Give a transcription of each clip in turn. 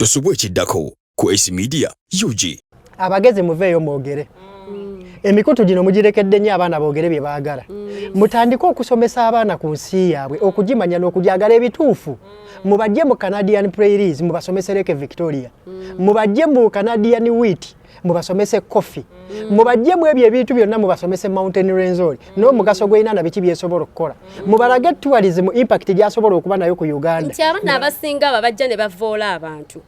Tosubwe chiddako ku AC Media UG. Abageze muveeyo mwogere. Emikutu gino mugirekedde nnyo abaana boogere bye baagala. Mutandike okusomesa abaana ku nsi yaabwe okugimanya n'okujagala ebituufu. Mubajje mu Canadian Prairies mubasomesereke Victoria. Mubajje mu Canadian Wheat mubasomese coffee. Mubajje mu ebyo ebintu byonna mubasomese Mountain Renzori. N'omugaso gw'enana biki byesobola okukola. Mubalage tourism impact gyasobola okuba nayo ku Uganda. Nti abaana abasinga babajja ne bavoola abantu.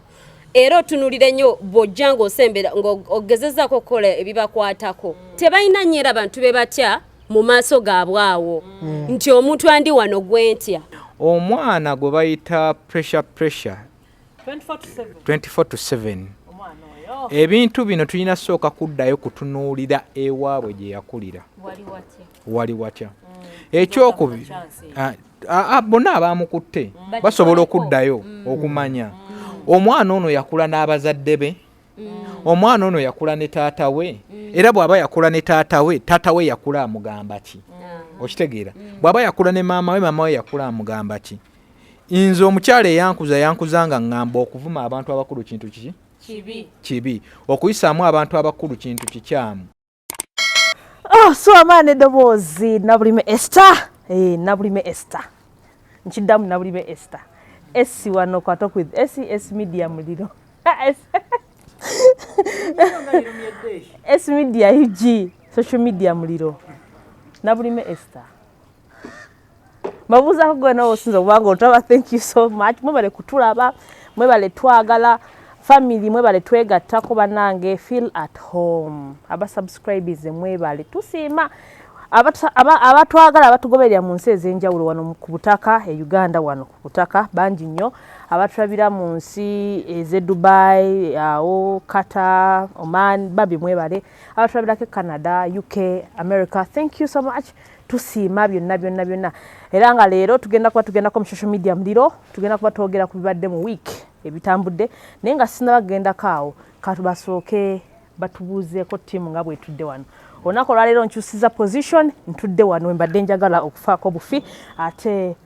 Era otunulire nnyo bw'ojja ng'osembera ng'ogezezzaako okukola ebibakwatako. Tebalina nnyera abantu be batya mu maaso gaabwe awo. Nti omuntu andi wano gwentya. Omwana gwe bayita pressure 24/7. Ebintu bino tulina sooka kuddayo kutunuulira ewaabwe gye yakulira. Wali watya. Ekyokubiri bonna abamukutte basobola okuddayo okumanya. Omwana ono yakula n'abazadde be. Omwana ono yakula ne taata we. Era bw'aba yakula ne taata we yakula amugamba ki? Okitegeera. Bw'aba yakula ne maama we yakula amugamba ki? Nze omukyala yankuza nga ngamba okuvuma abantu abakulu kintu kiki? Kibi. Okuyisaamu abantu abakulu kintu kikyamu. So amaana eddoboozi Nabulime Esther. Nabulime Esther. Nkiddamu Nabulime Esther. Esi wano kwa talk with S Media muliro. S Media UG social media muliro. Nabulime Esther. Mabuza ko gwe nawo sinzo kubanga otaba. Thank you so much. Mwebale kutulaba, mwebale twagala, family mwebale twegattako banange, feel at home. Aba subscribers mwebale tusiima. Abatwagala abatugoberera mu nsi ez'enjawulo wano ku butaka e Uganda wano ku butaka bangi nnyo abatulabira mu nsi ez'e Dubai Qatar Oman babi mwebale abatulabirako Canada UK America thank you so much tusiima byonna era nga leero tugenda ku social media muliro tugenda kuba twogera ku bibadde mu week ebitambudde naye nga sinabagenda kaawo katubasooke batubuuzeeko ttiimu nga bwetudde wano. Onako lwaleero nkyusiza position ntudde wano mbadde njagala okufaako bufi ate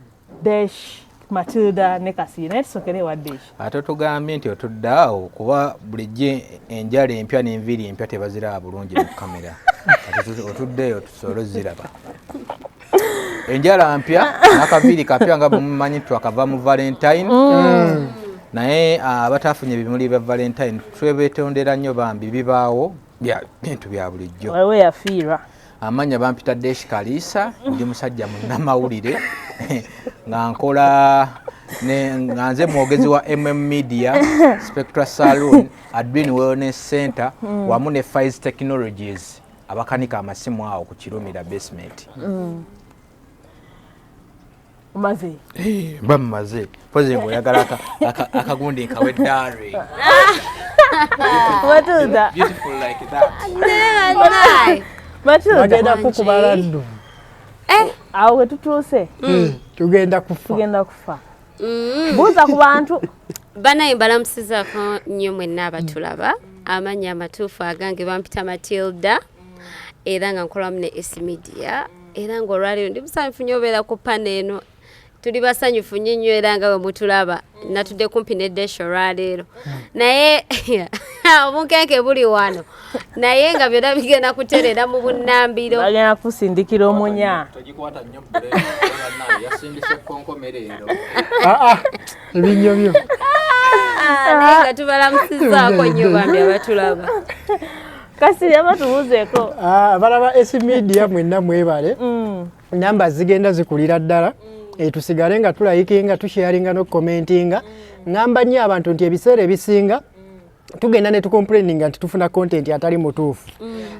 Desh Matilda ne Kasina netusokere wa Desh. Ate tugambye nti otuddaawo kuba bulijjo enjala empya n'enviiri empya tebaziraba bulungi mu kamera. Otuddeeyo tusobole ziraba. Enjala mpya n'akaviiri kapya nga mumanyi twakava mu Valentine. Naye abatafunye ebimuli bya Valentine twebeetondera nnyo bambi bibaawo. Bintu bya bulijjo. Wewe yafiira. Amanya bampita Desh Kalisa ndi musajja munnamawulire nga nkola nga nze mwogezi wa Media Spectra Saloon Admin Wellness Center wamu ne Files Technologies abakanika amasimu awo ku Kirumira basement. Maze. Bamaze. Poze ngoyagala akagundi nkawe dare. What is that? Beautiful like that. Bagenda kukubala ddu. Awe tutuuse. Tugenda kufa. Buuza ku bantu. Banaye balamusizaako nnyo mwenna abatulaba. Amanya amatuufu agange bampita Matilda. Era nga nkolamu ne S Media. Era nga olwaleero ndi musanyufu nnyo obeera ku panel eno. Tuli basanyufu nnyo era nga bwe mutulaba natudde kumpi ne Desh olwaleero. Naye obukenke buli wano. Naye nga byonna bigenda kuterera mu bunnambiro. Bagenda kusindikira omunya. Togikwata nnyo bule yasindise konkomerero. Ebinyo byo. Naye nga tubalamusizaako nnyo bambi abatulaba. Kasi abatubuuzeeko. Abalaba S Media mwenna mwebale. Namba zigenda zikulira ddala. Tusigale nga tulayikinga tusharinga no commentinga. Ngamba nnyo abantu nti ebiseera ebisinga tugenda ne tucomplaininga nti tufuna content atali mutuufu.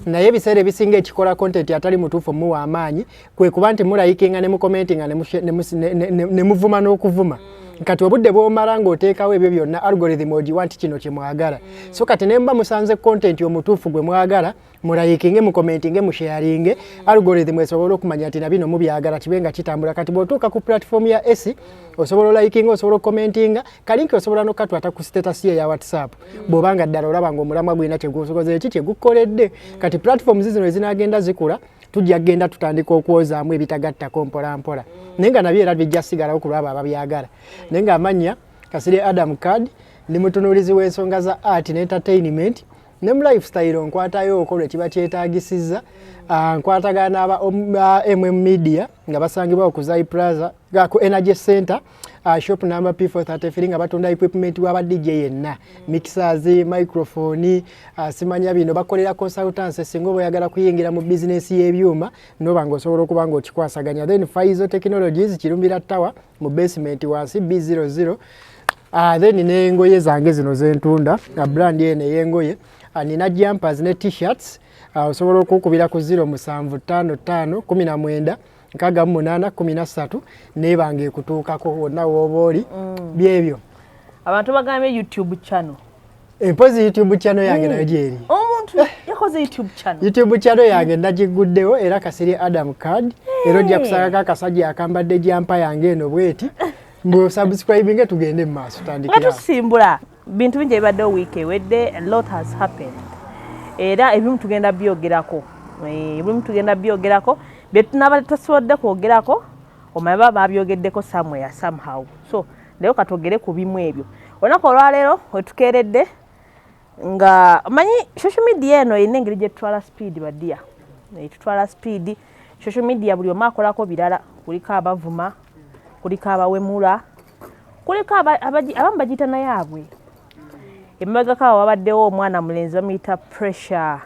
Naye ebiseera ebisinga ekikola content atali mutuufu muwa amaanyi kwe kuba nti mulayikinga ne mu commentinga ne muvuma n'okuvuma. Kati obudde bw'omala ng'oteekawo ebyo byonna algorithm ogiwa nti kino kye mwagala. So kati ne mba musanze content omutuufu gwe mwagala mulayikinge mu commentinge mu sharinge algorithm esobola okumanya nti nabino mubyagala kibenga kitambula. Kati bw'otuuka ku platform ya S osobola olayikinga osobola commentinga kalinki osobola n'okatwata ku status ye ya WhatsApp bw'obanga ddala olaba ng'omulamwa gwina kye gusokoze eki kye gukoledde. Kati platforms zino ezinagenda zikula tujja genda tutandika okwozaamu ebitagattako mpola naye nga nabyo era bijja sigalawo ku lwabo ababyagala naye nga amanya Kasire Adam Card ndi mutunuulizi w'ensonga za art ne entertainment ne mu lifestyle nkwatayo okolwa ekiba kyetaagisiza nkwatagana aba Media nga basangibwa ku Zai Plaza ku Energy Center shop number P433 nga batunda equipment wa DJ yenna mixers microphone simanya bino bakolera consultancy singo boyagala kuyingira mu business y'ebyuma noba ngosobola okuba ng'okikwasaganya then Faizo Technologies Kirumbira Tower mu basement wansi B00 then n'engoye zange zino zentunda brand yene y'engoye nina jumpers ne t-shirts osobola okukubira ku 0755 19 8 13 nebanga ekutuukako wonna wooba oli byebyo abantu bagambye YouTube channel empozi YouTube channel yange nayo gyeri omuntu yakoze YouTube channel yange nagiguddewo era kasiri Adam Card era ojja kusanga akasajja akambadde jampa yange eno bweti mbu subscribing tugende mu maaso tandikira katusimbula bintu bingi ebadde week ewedde a lot has happened era ebimu tugenda byogerako betunaba tusobodde kwogerako omaba babyogeddeko somewhere somehow so leo katogere ku bimu ebyo olunaku olwaleero wetukeeredde nga manyi social media eno erina engeri gye tutwala speed badia tutwala speed social media buli omu akolako birala kuliko abavuma kuliko abawemula kuliko abamu bagiyita nayaabwe emabegako awo wabaddewo omwana mulenzi bamuyita pressure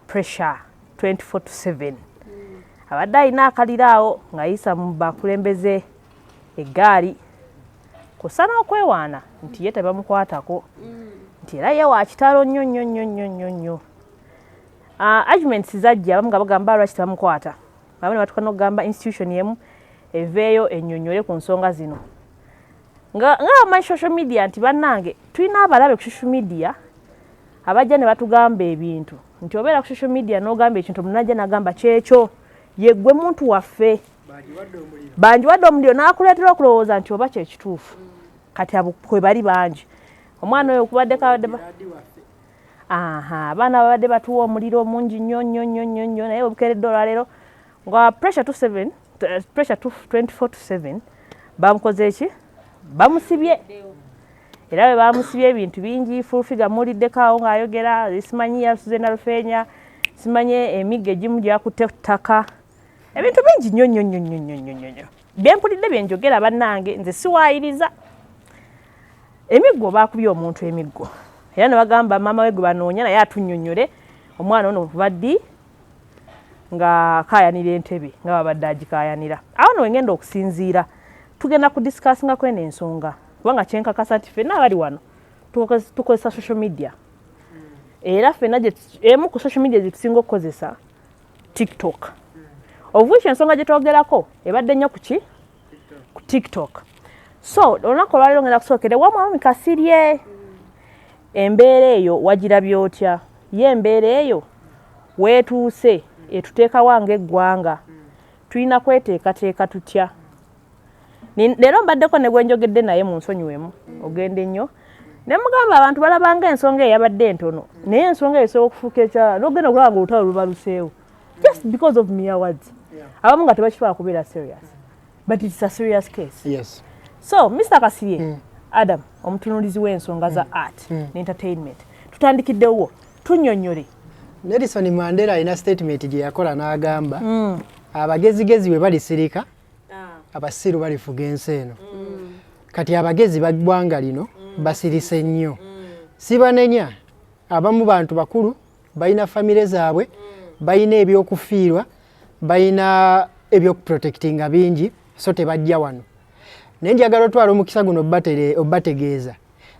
24/7 abadde alina akalira awo ng'ayisa mu bakulembeze eggaali kusa n'okwewaana nti ye tebamukwatako nti era ye wa kitalo nnyo arguments zajja abamu nga bagamba lwaki tebamukwata abamu ne batuuka n'okugamba institution yemu eveeyo ennyonnyole ku nsonga zino nga amanyi social media nti bannange tulina abalabe ku social media abajja ne batugamba ebintu nti obeera ku social media n'ogamba ekintu omunajja n'agamba kyekyo yeggwe muntu waffe banjiwadde omuliro n'akuleetera okulowooza nti oba kyekituufu kati abo kwe bali bangi omwana oyo okubaddeko abaana babadde batuwa omuliro mungi nnyo naye obukeeredde olwaleero nga pressure 24/7 bamukoze eki bamusibye era bwe bamusibye ebintu bingi fulfiga muliddeko awo ng'ayogera simanyi yasuze na lufeenya simanye emigga egimu gyakutte ttaka ebintu bingi nnyo byempulidde byenjogera bannange nze siwaayiriza emiggo baakubye omuntu emiggo era ne bagamba maama we gwe banoonya naye atunnyonnyole omwana ono baddi nga kaayanira entebe nga babadde agikaayanira awo no wengenda okusinziira tugenda kudisikasinga kweno ensonga kubanga kyenkakasa nti ffenna abali wano tukozesa social media era ffenna emu ku social media gyetusinga okukozesa TikTok of which ensonga gye twogerako ebadde nnyo ku TikTok so olunaku olwaleero ngenda kusookere wamwami kasirye embeera eyo wagirabye otya ye embeera eyo weetuuse etuteekawo ng'eggwanga tulina kweteekateeka tutya leero mbaddeko ne gwenjogedde naye mu nsonyiwemu ogende nnyo ne mugamba abantu balabanga ensonga eyabadde entono naye ensonga esobola okufuuka ekyala n'ogenda okulaba nga olutalo lubaluseewo just because of mere words abamu nga tebakisobola kubeera serious but it's a serious case yes so Mr. Kasirye Adam omutunuulizi w'ensonga za art ne entertainment tutandikiddewo tunnyonnyole Nelson Mandela alina statement gye yakola n'agamba abagezigezi bwe balisirika abasiru balifuga ensi eno kati abagezi baggwanga lino basirise nnyo sibanenya abamu bantu bakulu balina famire zaabwe balina ebyokufiirwa balina ebyokuprotectinga bingi so tebajja wano naye njagala otwala omukisa guno obategeeza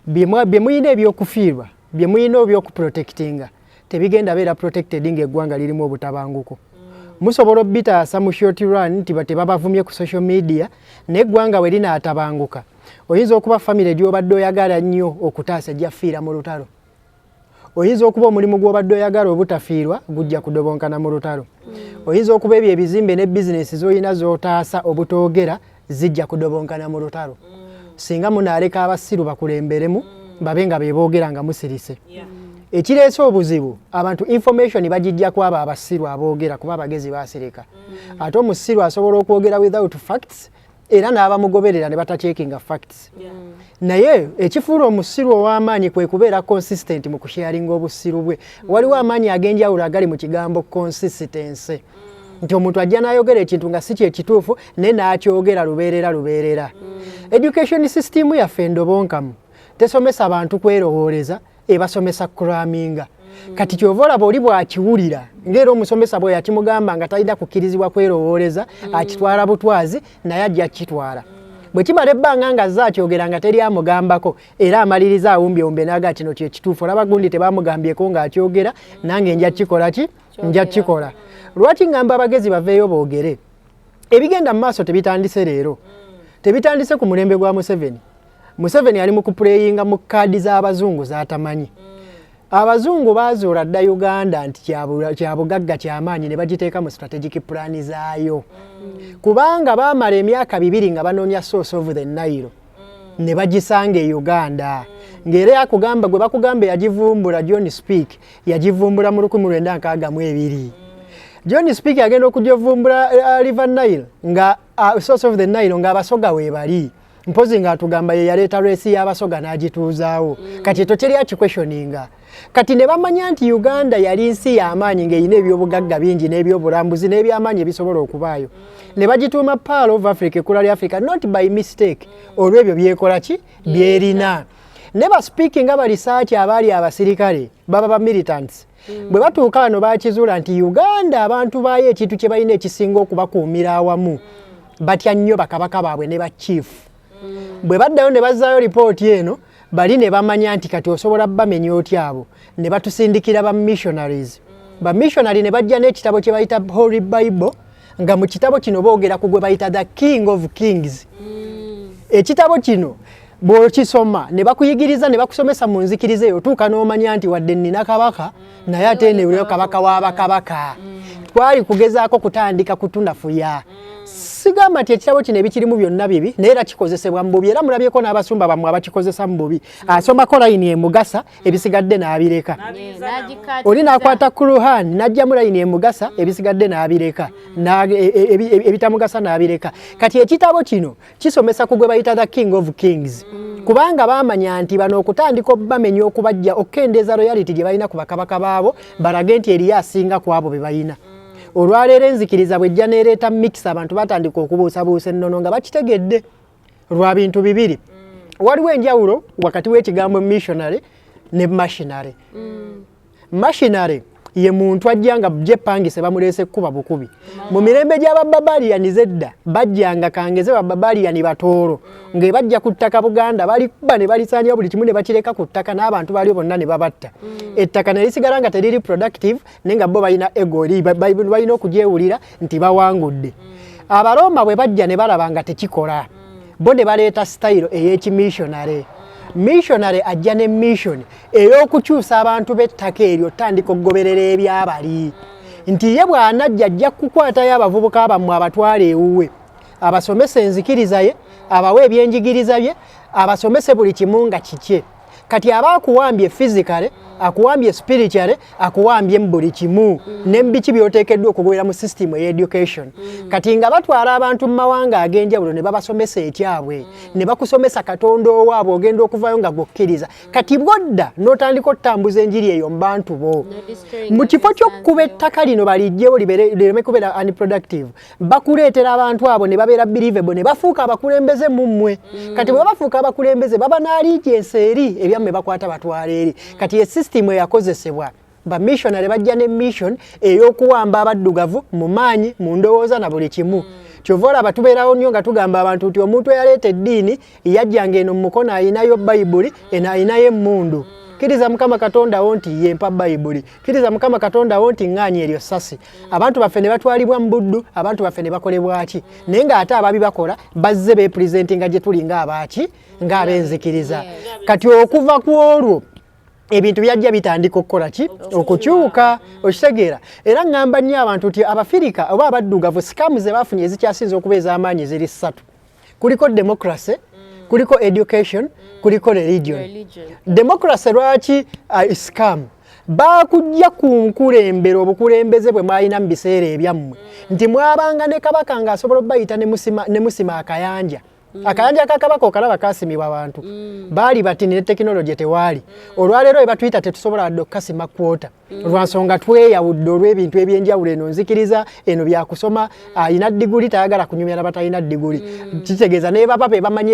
bye muyina ebyokufiirwa bye muyina ebyokuprotectinga tebigenda beera protected ng'eggwanga lirimu obutabanguko musobola obitaasa mu short run nti tebabavumye ku social media n'eggwanga we linaatabanguka oyinza okuba famire gy'obadde oyagala nnyo okutaasa ejjafiira mu lutalo oyinza okuba omulimu gw'obadde oyagala obutafiirwa gujja kudobonkana mu lutalo oyinza okuba ebyo ebizimbe ne bizinesi z'olina z'otaasa obutoogera zijja kudobonkana mu lutalo singa munaaleka abasiru bakulemberemu babe nga beeboogera nga musirise ekireese obuzibu abantu information bagijja kwaba abasiru aboogera kuba abagezi baasirika ate omusiru asobola okwogera without facts era n'abamugoberera ne batachekinga facts naye ekifuula omusiru ow'amaanyi kwe kubeera consistent mu kusharinga obusiru bwe waliwo amaanyi ag'enjawulo agali mu kigambo consistency nti omuntu ajja n'ayogera ekintu nga si kyekituufu naye n'akyogera lubeerera education system yaffe ndobonkamu tesomesa bantu kwerowooleza ebasomesa kuraminga kati kyova olaba oli bw'akiwulira ng'era omusomesa bwe yakimugamba nga talina kukkirizibwa kwerowooleza akitwala butwazi naye ajja kitwala bwe kimala ebbanga nga azze akyogera nga teri amugambako era amaliriza awumbyewumbe n'aga kino kyekituufu olaba gundi tebamugambyeko ng'akyogera nange nja kikola ki nja kikola lwaki ngamba abagezi baveeyo boogere ebigenda mu maaso tebitandise leero tebitandise ku mulembe gwa Museveni ali mu kupuleyinga mu kaadi z'abazungu z'atamanyi abazungu baazuula dda Uganda nti kyabugagga kyamaanyi ne bagiteeka mu strategic plan zaayo kubanga baamala emyaka 2 nga banoonya source of the Nile ne bagisanga e Uganda ng'era yakugamba gwe bakugamba yagivumbula John Speak yagivumbula mu 1962 John Speak agenda okugivumbula River Nile nga source of the Nile nga abasoga weebali mpozi nga atugamba ye yaleeta resi y'abasoga n'agituuzaawo kati tokeri akiquestioninga kati ne bamanya nti Uganda yali nsi y'amaanyi ng'eyina ebyobugagga bingi n'ebyobulambuzi n'ebyamaanyi ebisobola okubaayo ne bagituuma Pearl of Africa ekulali Africa not by mistake olw'ebyo byekola ki byerina ne ba speaking aba research abaali abasirikale baba ba militants bwe batuuka wano baakizuula nti Uganda abantu baayo ekintu kye balina ekisinga okubakuumira awamu batya nnyo bakabaka baabwe ne ba chief bwe baddayo ne bazzaayo lipooti eno bali ne bamanya nti kati osobola bamenya otya abo ne batusindikira ba missionaries ba missionary ne bajja n'ekitabo kye bayita Holy Bible nga mu kitabo kino boogera ku gwe bayita the King of Kings ekitabo kino bw'okisoma ne bakuyigiriza ne bakusomesa mu nzikiriza eyo otuuka n'omanya nti wadde nnina kabaka naye ate neeweyo kabaka w'abakabaka twali kugezaako kutandika kutunafuya sigamba nti ekitabo kino ebikirimu byonna bibi naye era kikozesebwa mu bubi era mulabyeko n'abasumba bammwe abakikozesa mu bubi asomako layini emugasa ebisigadde n'abireka oli n'akwata Kuruhan n'ajjamu layini emugasa ebisigadde n'abireka ebitamugasa n'abireka kati ekitabo kino kisomesa ku gwe bayita the King of Kings kubanga baamanya nti bano okutandika obamenya okubajja okkendeeza royalty gye balina ku bakabaka baabo balage nti eriyo asinga ku abo be balina olwaleero enzikiriza bwejja neereeta mix abantu batandika okubuusabuusa ennono nga bakitegedde lwa bintu bibiri waliwo enjawulo wakati w'ekigambo missionary ne machinery machinery ye muntu ajja nga gyepangise bamuleese kuba bukubi mu mirembe gy'abababaliani zedda bajjanga kangeze bababaliani batoolo ng'ebajja ku ttaka Buganda balikuba ne balisaanya buli kimu ne bakireka ku ttaka n'abantu baali bonna ne babatta ettaka ne lisigala nga teriri productive naye nga bo balina ego balina okugyewulira nti bawangudde Abaroma bwe bajja ne balaba nga tekikola bo ne baleeta style ey'ekimissionary missionary ajja ne mission ey'okukyusa abantu b'ettaka eryo tandika okugoberera ebyabali nti ye bw'anajja ajja kukwatayo abavubuka abammwe abatwala ewuwe abasomese enzikiriza ye abawe ebyenjigiriza bye abasomese buli kimu nga kikye kati abaakuwambye physically akuwambye spiritually akuwambye mu buli kimu n'embiki by'oteekeddwa okugoberera mu system ey'education kati nga batwala abantu mu mawanga ag'enjawulo ne babasomesa ekyabwe ne bakusomesa Katonda owaabwe ogenda okuvayo nga gwokkiriza kati bwodda n'otandika otutambuza enjiri eyo mu bantu bo mu kifo ky'okkuba ettaka lino balijjewo lireme kubeera unproductive bakuleetera abantu abo ne babeera believable ne bafuuka abakulembeze mu mmwe kati bwe bafuuka abakulembeze baba n'aliijensi eri ebyammwe bakwata batwala eri kati system yakozesebwa ba missionary bajja ne mission ey'okuwamba abaddugavu mu maanyi mu ndowooza na buli kimu kyova batubeerawo nnyo nga tugamba abantu nti omuntu eyaleeta eddiini yajjanga eno mu mukono ayinayo bayibuli eno ayinayo emmundu kkiriza Mukama Katonda wo nti yempa bayibuli kkiriza Mukama Katonda wo nti ŋŋaanyi eryo sasi abantu baffe ne batwalibwa mu buddu abantu baffe ne bakolebwaki naye ng'ate ababi bakola bazze beepresentinga gye tuli ng'abaaki ng'abenzikiriza kati okuva ku olwo ebintu byajja bitandika okukola ki okukyuka okitegeera era ŋŋamba nnyo abantu nti Abafirika oba abaddugavu sikamu ze baafunye ezikyasinza okuba ez'amaanyi ziri 3 kuliko democracy kuliko education kuliko religion democracy lwaki scam bakujja ku nkulembero obukulembeze bwe mwalina mu biseera ebyammwe nti mwabanga ne kabaka ng'asobola obbayita ne musima akayanja akayanja ka kabaka okalaba kasimibwa abantu baali batini ne tekinologi tewaali olwaleero we batuyita tetusobola wadde okukasima kwota olwansonga tweyawudde olw'ebintu ebyenjawulo eno nzikiriza eno byakusoma ayina diguli tayagala kunyumya nabatalina diguli kitegeeza naye bapapa bamanyi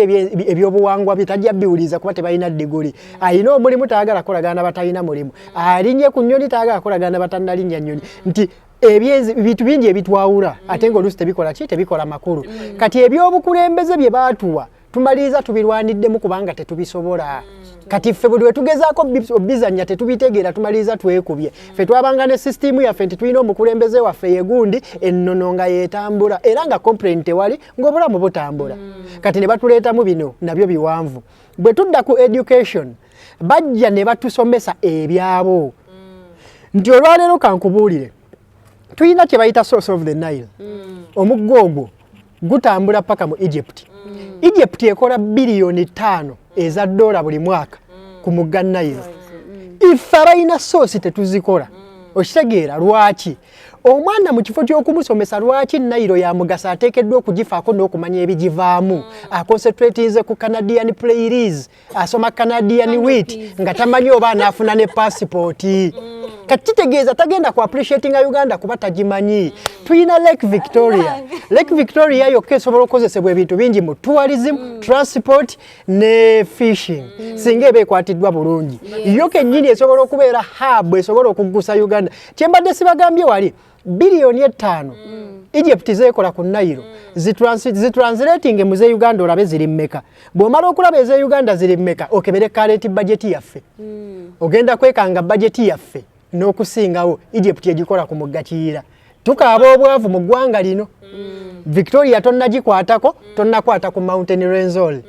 ebyobuwangwa bitajja biwuliza kuba tebalina diguli ayina omulimu tayagala kolagana nabatalina mulimu alinnye ku nnyonyi tayagala kolagana nabatannalinnya nnyonyi nti ebintu bingi ebitwawula ate ng'oluusi tebikola ki tebikola makulu kati ebyobukulembeze bye baatuwa tumaliriza tubirwaniddemu kubanga tetubisobola kati ffe buli we tugezaako bizannya tetubitegeera tumaliriza twekubye ffe twabanga ne sisitimu yaffe nti tulina omukulembeze waffe yegundi ennono nga yeetambula era nga complain tewali ng'obulamu butambula kati ne batuleetamu bino nabyo biwanvu bwe tudda ku education bajja ne batusomesa ebyabo nti olwaleero kankubuulire tulina kye bayita source of the Nile omuggo ogwo gutambula paka mu Egypt Egypt ekola biliyoni 5 eza dola buli mwaka ku mugga Nile ife abalina source tetuzikola okitegeera lwaki omwana mu kifo ky'okumusomesa lwaki Nile ya mugasa ateekeddwa okugifaako n'okumanya ebigivaamu aconcentratize ku Canadian prairies asoma Canadian wheat nga tamanyi oba anaafuna ne passport kati kitegeeza tagenda ku appreciating Uganda kuba tagimanyi tuyina Lake Victoria yokka esobola okukozesebwa ebintu bingi mu tourism transport ne fishing singa eba ekwatiddwa bulungi yo kennyini esobola okubeera hub esobola okuggusa Uganda kyembadde sibagambye wali biliyoni 5 Egypt zeekola ku Nile zitranslating mu ze Uganda olabe ziri mmeka bw'omala okulaba eze Uganda ziri mmeka okebere current budget yaffe ogenda kwekanga budget yaffe n'okusingawo Egypt egikola ku mugga Kiyira tukaaba obwavu mu ggwanga lino Victoria tonnagikwatako tonnakwata ku Mountain Renzol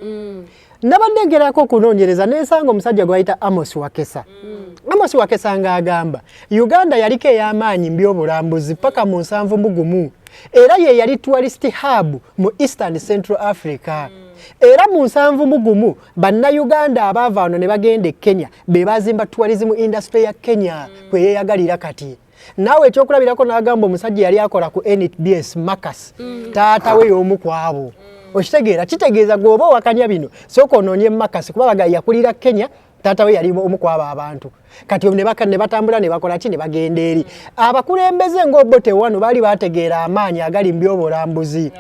nabadde ngerako okunoonyereza n'ensanga omusajja gwe bayita Amos Wakesa ng'agamba Uganda yaliko ey'amaanyi mu byobulambuzi paka mu 71 era ye yali tourist hub mu Eastern Central Africa era mu 71 bannayuganda abaava wano ne bagenda e Kenya be bazimba tourism industry ya Kenya kwe yeeyagalira kati naawe ekyokulabirako n'agamba omusajja yali akola ku NBS Marcus taata we y'omu ku abo okitegeera kitegeeza gwoba owakanya bino sooka onoonye Marcus kuba bagayi yakulira Kenya taata we yali omu ku abo abantu kati ne batambula ne bakola ki ne bagenda eri abakulembeze ng'Obote wano baali bategeera amaanyi agali mu byobulambuzi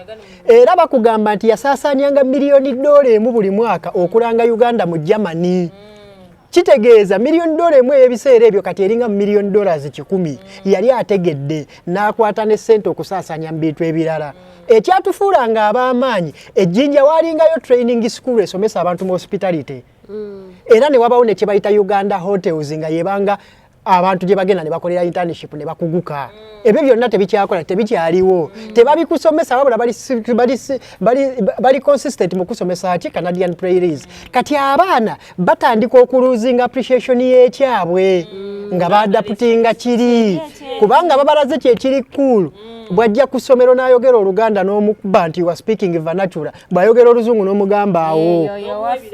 era bakugamba nti yasaasaanyanga miliyoni $1 buli mwaka okulanga Uganda mu Germany kitegeeza miliyoni $1 ebiseera ebyo kati eringa mu miliyoni $10 yali ategedde n'akwata ne ssente okusaasaanya mu bintu ebirala ekyatufuulanga ab'amaanyi ejjinja waalingayo training school esomesa abantu mu hospitality era ne wabawo ne kye bayita Uganda hotels nga yebanga abantu gye bagenda ne bakolera internship ne bakuguka ebyo byonna tebikyakola tebikyaliwo tebabikusomesa wabula bali consistent mu kusomesa ati Canadian prairies kati abaana batandika okuluzinga appreciation y'ekyabwe nga baadaputinga kiri kubanga babalaze kyekiri cool bwajja ku ssomero n'ayogera Oluganda n'omukuba nti wa speaking vernacular bw'ayogera Oluzungu n'omugamba awo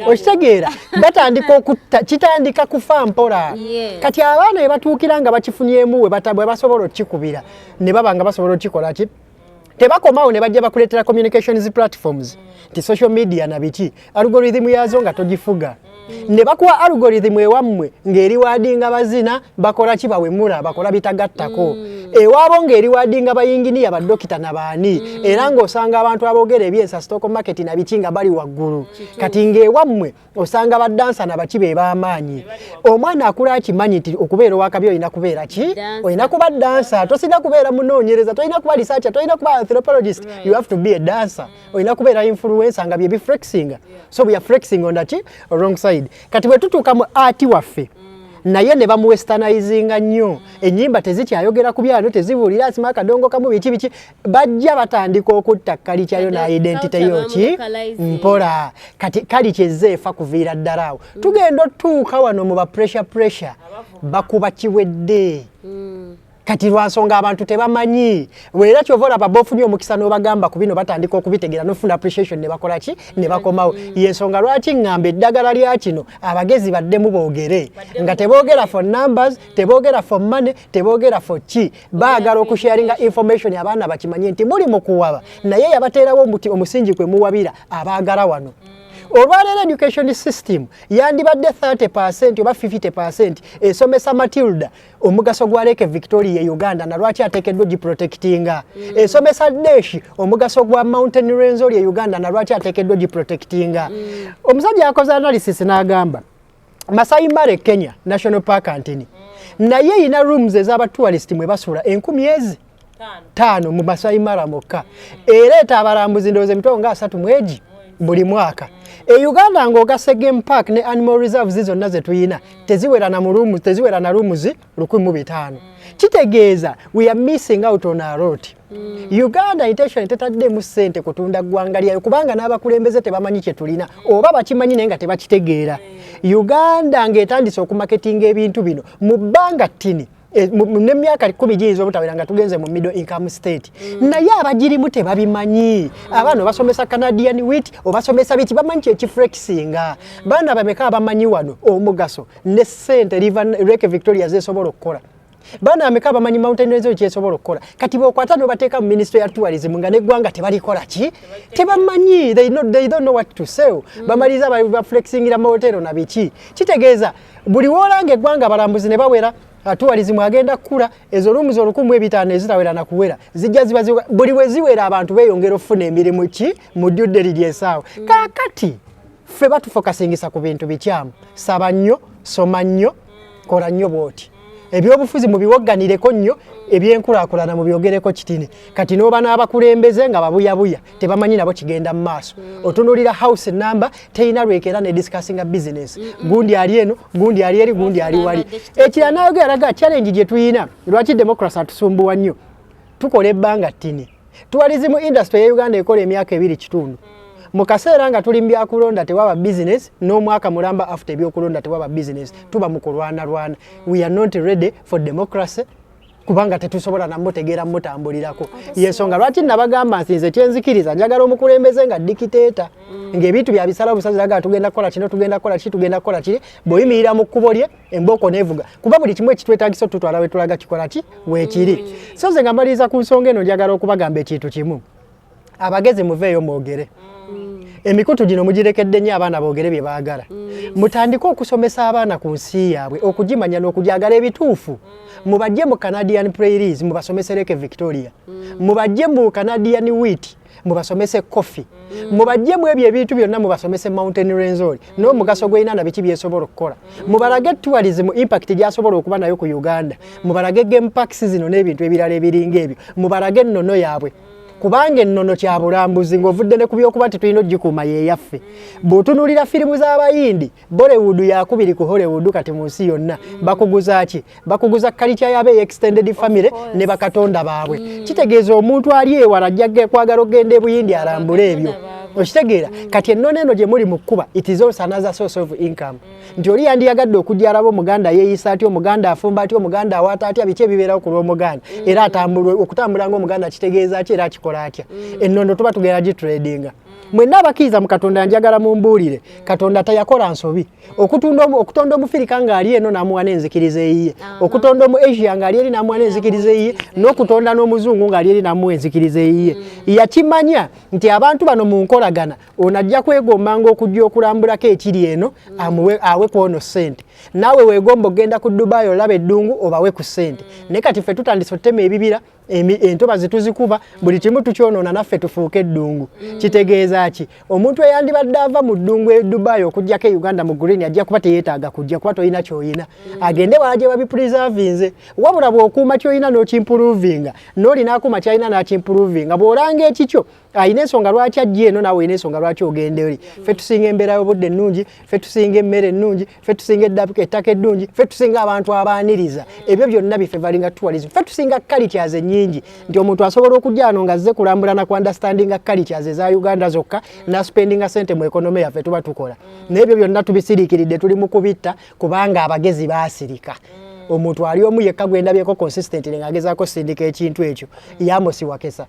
okitegeera batandika okutta kitandika kufa mpola kati abaana be batuukira nga bakifunyemu we basobola okikubira ne baba nga basobola okikola ki tebakomawo ne bajja bakuleetera communications platforms nti social media na biki algorithm yazo nga togifuga ne bakuwa algorithm ewammwe ng'eri waadinga bazina bakola ki bawemula bakola bitagattako ewaabo ng'eri waadinga bayinginiya baddokita na baani era ng'osanga abantu aboogera ebyesa stock market na biki nga bali waggulu kati ng'ewammwe osanga baddansa na baki be b'amaanyi omwana akula akimanyi nti okubeera owakabi olina kubeera ki olina kuba dansa tosina kubeera munoonyereza tolina kuba researcher tolina kuba anthropologist you have to be a dancer olina kubeera influencer nga bye biflexinga so we are flexing on that wrong side kati bwe tutuuka mu ati waffe naye ne bamuwesternizinga nnyo ennyimba tezikyayogera ku byano tezibuulira asima akadongo kamu biki bajja batandika okutta kalikyayo na identity yoki mpola kati kali kyezeefa kuviira ddala awo tugenda otuuka wano mu ba pressure bakuba kiwedde kati lwansonga abantu tebamanyi weera kyovola babofunye omukisa n'obagamba ku bino batandika okubitegera n'ofuna appreciation ne bakola ki ne bakomawo yensonga lwaki ngamba eddagala lya kino abagezi baddemu boogere nga teboogera for numbers teboogera for money teboogera for ki baagala okusharinga information abaana bakimanye nti muli mu kuwaba naye yabateerawo omusingi kwe muwabira abaagala wano olwaleero education system yandibadde 30% oba 50% esomesa Matilda omugaso gwa Lake Victoria ye Uganda na lwaki ateekeddwa giprotectinga esomesa Deshi omugaso gwa Mountain Renzori ye Uganda na lwaki ateekeddwa giprotectinga omusajja yakoze analysis n'agamba Masai Mara Kenya National Park antini naye ina rooms ez'aba tourist mwe basula 10,000 mu Masai Mara mokka ereeta abalambuzi ndowooza emitwalo nga 3 mwegi buli mwaka Uganda ng'ogasa game park ne animal reserves zonna ze tuyina teziwera na rooms 1,500 kitegeeza we are missing out on a lot Uganda intention tetaddemu ssente kutunda ggwanga lyayo kubanga n'abakulembeze tebamanyi kye tulina oba bakimanyi naye nga tebakitegeera Uganda ng'etandise okumaketinga ebintu bino mu bbanga ttini n'emyaka 10 giyinza obutawera nga tugenze mu middle income state naye abagirimu tebabimanyi abaana basomesa Canadian wheat obasomesa biti bamanyi ekiflexinga baana bameka abamanyi wano omugaso ne ssente Lake Victoria zesobola okukola baana ameka abamanyi Mountain Renzori kyesobola okukola kati bokwata n'obateeka mu ministry ya tourism nga neggwanga tebalikola ki tebamanyi they don't know what to say bamaliza baflexingira mu hotelo na biki kitegeeza buli woolanga eggwanga abalambuzi ne bawera tourism agenda kula ezo rooms 1,500 ezitawera na kuwera zijja ziba buli we ziwera abantu beeyongera ofuna emirimu ki mu ddudde lyesaawo kakati ffe batufokasingisa ku bintu bikyamu saba nnyo soma nnyo kola nnyo bwoti ebyobufuzi mubiwogganireko nnyo ebyenkulaakulana mubyogereko kitini kati n'oba n'abakulembeze nga babuyabuya tebamanyi nabo kigenda mu maaso otunuulira house number teyina lwekera ne discussinga business gundi ali eno gundi ali eri gundi ali wali ekira nayogera alaga challenge gye tuyina lwaki democracy atusumbuwa nnyo tukola ebbanga ttini tourism industry ya Uganda ekola emyaka 2 kitundu mu kaseera nga tuli mbyakulonda tewaba business n'omwaka mulamba after ebyokulonda tewaba business tuba mu kulwana we are not ready for democracy kubanga tetusobola namutegeera mutambulirako yensonga lwaki nabagamba nsinze kyenzikiriza njagala omukulembeze nga dikiteeta ng'ebintu bya bisala obusazi laga tugenda kola kino tugenda kola kiri boyimirira mu kkubo lye emboko nevuga kuba buli kimu ekitwetaagisa tutwala we tulaga kikola ki weekiri so nze nga maliriza ku nsonga eno njagala okubagamba ekintu kimu abagezi muveeyo mwogere emikutu gino mugirekedde nnyo abaana boogere bye baagala mutandike okusomesa abaana ku nsi yaabwe okugimanya n'okujagala ebituufu mubajje mu Canadian prairies mubasomese Lake Victoria mubajje mu Canadian wheat mubasomese coffee mubajje mu ebyo ebintu byonna mubasomese Mountain Renzori n'omugaso gw'ina na biki byesobola okukola mubalage tourism impact gyasobola okuba nayo ku Uganda mubalage game parks zino n'ebintu ebirala ebiringa ebyo mubalage ennono yaabwe kubanga ennono kya bulambuzi ng'ovudde ne ku byokuba tetulina ogikuuma yeeyaffe bw'otunuulira firimu z'abayindi Bollywood yakubiri ku Hollywood kati mu nsi yonna bakuguza ki bakuguza culture y'abe extended family ne bakatonda baabwe kitegeeza omuntu ali ewala ajja kwagala okgenda e Buyindi alambule ebyo okitegeera kati ennono eno gye muli mu kkuba it is also another source of income nti oli yandiyagadde okujja alaba omuganda yeeyisa atya omuganda afumba atya omuganda awaata atya biki ebibeerawo ku lw'omuganda era okutambula ng'omuganda kitegeeza ki era akikola atya ennono tuba tugenda gitradinga mwenna abakkiriza mu Katonda njagala mumbuulire Katonda tayakola nsobi okutonda omufirika ng'ali eno n'amuwa n'enzikiriza eyiye okutonda omu Asia ng'ali eri n'amuwa n'enzikiriza eyiye n'okutonda n'omuzungu ng'ali eri n'amuwa enzikiriza eyiye yakimanya nti abantu bano mu nkolagana ono ajja kwegombanga okujja okulambulako ekiri eno awe kwono ssente naawe weegomba okgenda ku Dubai olaba eddungu obawe ku ssente naye kati ffe tutandise otema ebibira entobazi tuzikuba buli kimu tukyonoona naffe tufuuke eddungu kitegeeza ki omuntu eyandibadde ava mu ddungu e Dubai okujjako e Uganda mu green ajja kuba teyeetaaga kujja kuba tolina ky'oyina agende wala gye babipreservinze wabula bw'okuuma ky'oyina n'okimpuruvinga n'olina akuuma ky'alina n'akimpuruvinga bw'olanga ekikyo ayina ensonga lwaki ajja eno naawe olina ensonga lwaki ogenda eri ffe tusinga embeera y'obudde ennungi ffe tusinga emmere ennungi ffe tusinga ettaka eddungi ffe tusinga abantu abaaniriza ebyo byonna biffe balinga tourism ffe tusinga cultures ennyingi nti omuntu asobola okujja ano nga azze kulambula na ku understandinga cultures eza Uganda zokka naspendinga sente mu economy yaffe tuba tukola n'ebyo byonna tubisiriikiridde tuli mu kubitta kubanga abagezi baasirika omuntu ali omu yekka gwendabyeko consistently ng'agezaako sindika ekintu ekyo Amos Wakesa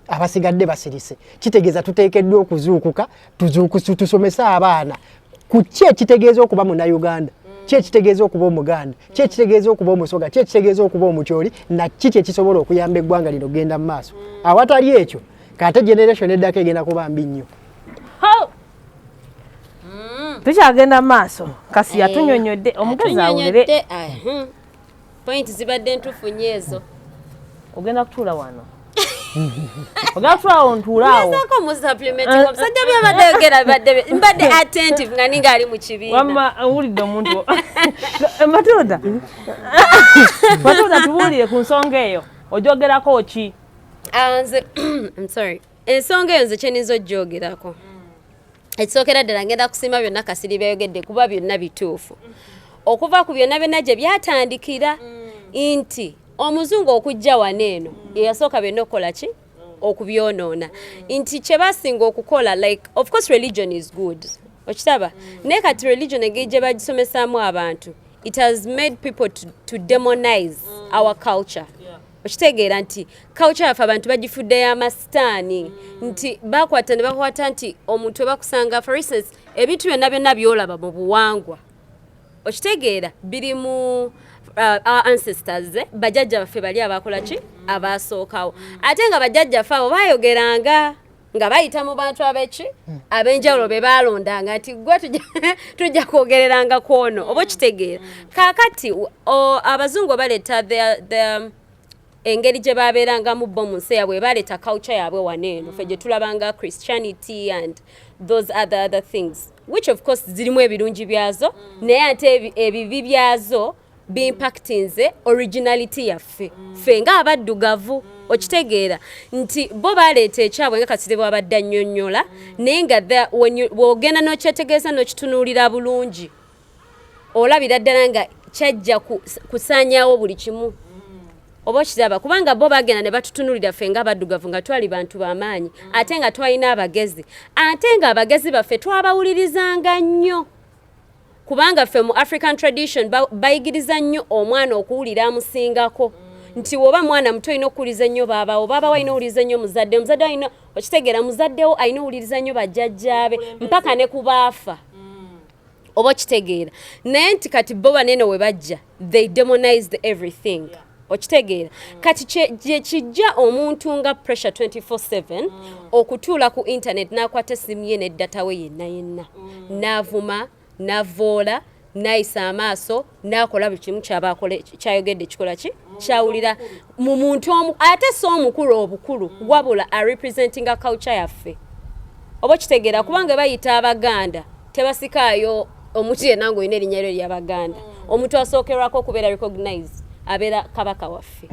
abasigadde basirise kitegeeza tuteekeddwa okuzuukuka tusomesa abaana ku ki ekitegeeza okuba Munnayuganda ki ekitegeeza okuba Omuganda ki ekitegeeza okuba Omusoga ki ekitegeeza okuba Omukyoli na kiki ekisobola okuyamba eggwanga lino genda mu maaso awatali ekyo kate generation eddako egenda kuba mbi nnyo tukyagenda maaso kasi yatunyonyodde omukazi awulire point zibadde ntufunye ezo ogenda kutuula wano ogenda kutuula awo ntuulaawo yasako mu supplement omusajja byabadde yogera mbadde attentive nga ninga ali mu kibiina wamma awulidde omuntu Matilda tubuulire ku nsonga eyo ojogerako ki nze I'm sorry ensonga eyo nze kyeninza ojjogerako ekisookera ddala ngenda kusiima byonna Kasiri byayogedde kuba byonna bituufu okuva ku byonna byonna gye byatandikira nti omuzungu okujja wano eno eyasooka byonna okukola ki okubyonoona nti kye basinga okukola like of course religion is good okitaba naye kati religion engeri gye bagisomesaamu abantu it has made people to demonize our culture okitegeera nti culture yaffe abantu bagifuddeyo amasitaani nti bakwata ne bakwata nti omuntu we bakusanga for instance ebintu byonna byonna byolaba mu buwangwa okitegeera biri mu our ancestors bajjajja baffe bali abakola ki abaasookawo ate nga bajjajjaffe abo baayogeranga nga bayita mu bantu abeki ab'enjawulo be baalondanga nti gwe tujja kwogereranga kwono oba okitegeera kaakati abazungu baleeta engeri gye babeerangamu bo mu nsi yaabwe baleeta culture yaabwe wano eno ffe gye tulabanga Christianity and those other things which of course zirimu ebirungi byazo naye ate ebibi byazo bimpactinze originality yaffe ffe nga abaddugavu okitegeera nti bo baleeta ekyabwe nga Kasiri bw'abadde annyonnyola naye nga bw'ogenda n'okyetegeeza n'okitunuulira bulungi olabira ddala nga kyajja kusaanyaawo buli kimu oba okiraba kubanga bo bagenda ne batutunulira ffe nga abaddugavu nga twali bantu b'amaanyi ate nga twalina abagezi ate nga abagezi baffe twabawulirizanga nnyo kubanga ffe mu African tradition bayigiriza nnyo omwana okuwulira amusingako nti woba mwana muto olina okuwuliriza nnyo baabawo baaba alina owuliriza nnyo muzadde alina okitegeera muzaddewo alina owuliriza nnyo bajjajjaabe mpaka ne ku baafa oba okitegeera naye nti kati bo banene we bajja they demonized everything okitegeera kati gye kijja omuntu nga pressure 24/7 okutuula ku internet n'akwata essimu ye n'eddata we yenna n'avuma n'avoola n'ayisa amaaso n'akola buli kimu kyayogedde kikola ki kyawulira mu muntu omu ate si omukulu obukulu wabula arepresentinga culture yaffe oba okitegeera kubanga bayita Abaganda tebasikaayo omuntu yenna ng'olina erinnya lyo ery'Abaganda omuntu asookerwako okubeera recognized abeera kabaka waffe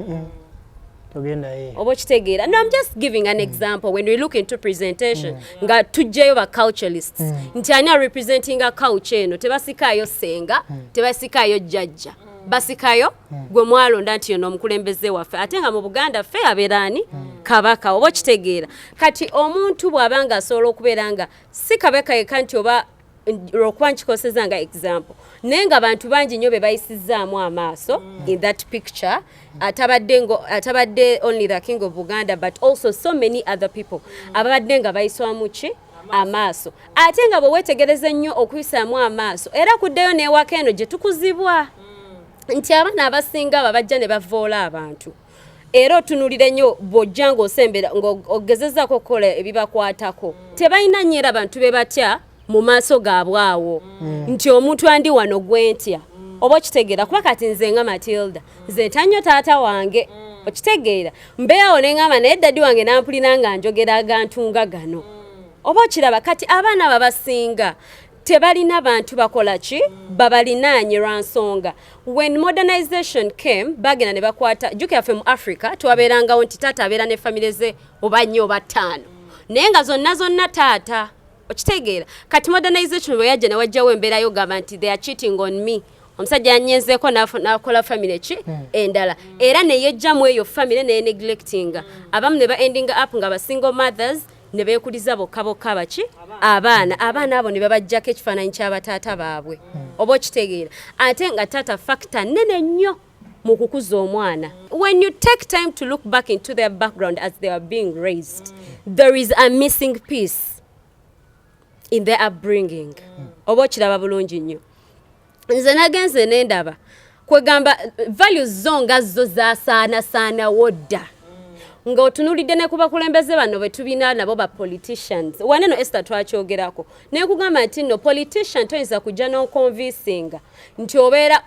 oba okitegeera no I'm just giving an example when we look into presentation nga tujjeyo ba culturalists nti ani representing a culture eno tebasikaayo senga tebasikaayo jjajja basikayo gwe mwalonda nti ono omukulembeze waffe ate nga mu Buganda ffe abeera ani kabaka oba okitegeera kati omuntu bw'abanga asobola okubeera nga si kabaka yekka nti oba okuba nkikoseza nga example naye nga abantu bangi nnyo be bayisizaamu amaaso in that picture atabadde only the king of Buganda but also so many other people ababadde nga bayiswamu ki amaaso ate nga bwe weetegereza nnyo okuyisaamu amaaso era kuddeyo n'ewaka eno gye tukuzibwa nti abaana abasinga babajja ne bavoola abantu era otunulire nnyo bw'ojja ng'osembera ng'ogezezaako okukola ebibakwatako tebalina nnyo era bantu be batya mu maaso gaabwe awo nti omuntu andi wano gwentya oba okitegeera kuba kati nze nga Matilda nze ntannyo taata wange okitegeera mbeerawo ne ŋŋamba naye daddi wange nampulira nga njogera agantunga gano oba okiraba kati abaana babasinga tebalina bantu bakola ki babalinaanye lwa nsonga when modernization came bagenda ne bakwata jjukira ffe mu Africa twabeerangawo nti taata abeera ne famire ze oba nnyo oba ttaano naye nga zonna taata okitegeera kati modernization bwe yajja ne wajjawo embeera yogamba nti they are cheating on me omusajja yanyenzeeko n'akola famire ki endala era ne yejjamu eyo famire ne neglectinga abamu ne ba ending up nga ba single mothers ne beekuliza bokka baki abaana abo ne babajjako ekifaananyi ky'abataata baabwe oba okitegeera ate nga taata factor nnene nnyo mu kukuza omwana. When you take time to look back into their background as they are being raised, there is a missing piece in their upbringing. Oba okiraba bulungi nnyo. Nze nagenze n'endaba kwegamba values zo nga zo zaasaana wodda. Nga otunulidde ne ku bakulembeze bano bwe tubina nabo ba politicians. Waneno Esther twakyogerako. Ne kugamba nti no politician toyinza kujja n'oconvincinga nti obeera